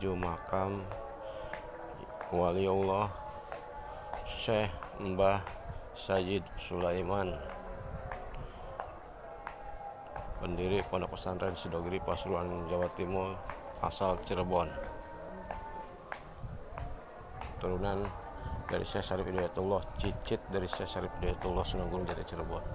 menuju makam Waliullah Syekh Mbah Sayyid Sulaiman, pendiri Pondok Pesantren Sidogiri Pasuruan, Jawa Timur, asal Cirebon, turunan dari Syekh Syarif Hidayatullah, cicit dari Syekh Syarif Hidayatullah, Sunan Gunung Jati, Cirebon.